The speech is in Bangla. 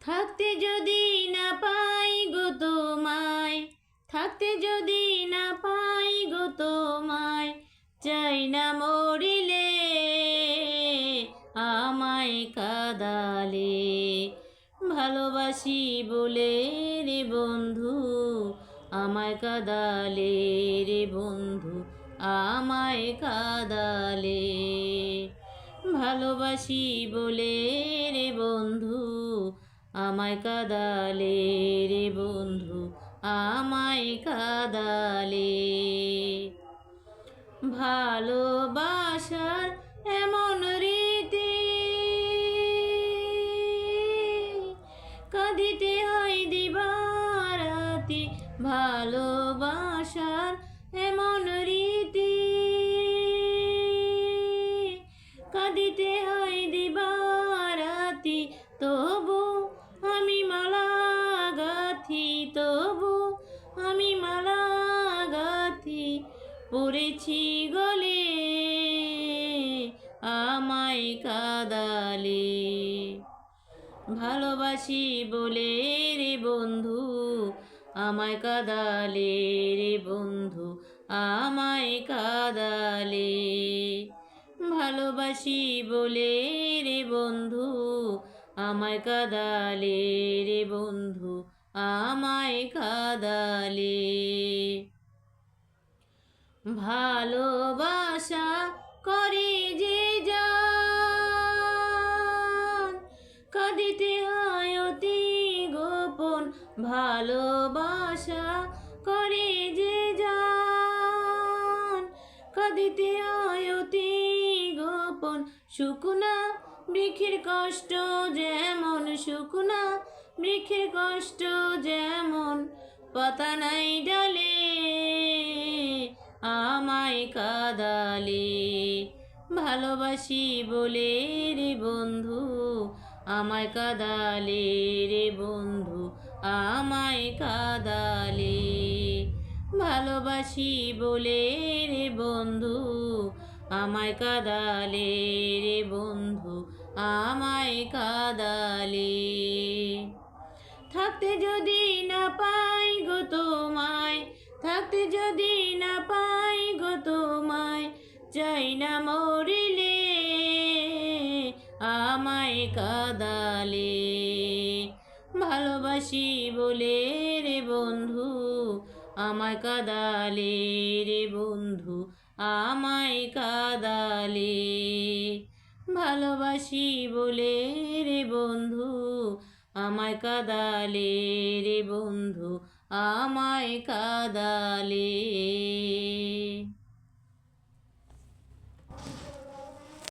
থাকতে যদি না পাই গো তোমায়, থাকতে যদি না পাই গো তোমায়, চাই না মরিলে আমায় কাঁদালে। ভালোবাসি বলে রে বন্ধু আমায় কাঁদালে রে বন্ধু আমায় কাঁদালে। ভালোবাসি বলে রে বন্ধু আমায় কাঁদালে রে বন্ধু আমায় কাঁদালে। ভালোবাসার এমন রীতি কাঁদিতে হয় দিবারাতি। ভালোবাসার এমন রীতি কাঁদিতে হয় দিবারাতি। তবু আমি মালা গাথি, তবু আমি মালা গাথি, পড়েছি গলে আমায় কাঁদালে। ভালোবাসি বলে রে বন্ধু আমায় কাঁদালে রে বন্ধু আমায় কাঁদালে। ভালোবাসি বলে রে বন্ধু আমায় কাঁদালে রে বন্ধু আমায় কাঁদালে। ভালোবাসা করে যে জান কাঁদিতে হয় অতি গোপন। ভালোবাসা করে যে জান কাঁদিতে হয় অতি গোপন। শুকনা বৃক্ষের কষ্ট যেমন, শুকনা বৃক্ষের কষ্ট যেমন, পাতা নাই ডালে আমায় কাঁদালে। ভালোবাসি বলে রে বন্ধু আমায় কাঁদালে রে বন্ধু আমায় কাঁদালে। ভালোবাসি বলে রে বন্ধু আমায় কাঁদালে রে বন্ধু আমায় কাঁদালে। থাকতে যদি না পাই গো তোমায়, থাকতে যদি না পাই গো তোমায়, চাই না মরিলে আমায় কাঁদালে। ভালোবাসি বলে রে বন্ধু আমায় কাঁদালে রে বন্ধু আমায় কাঁদালে। ভালোবাসি বলে রে বন্ধু আমায় কাঁদালে রে বন্ধু আমায় কাঁদালে।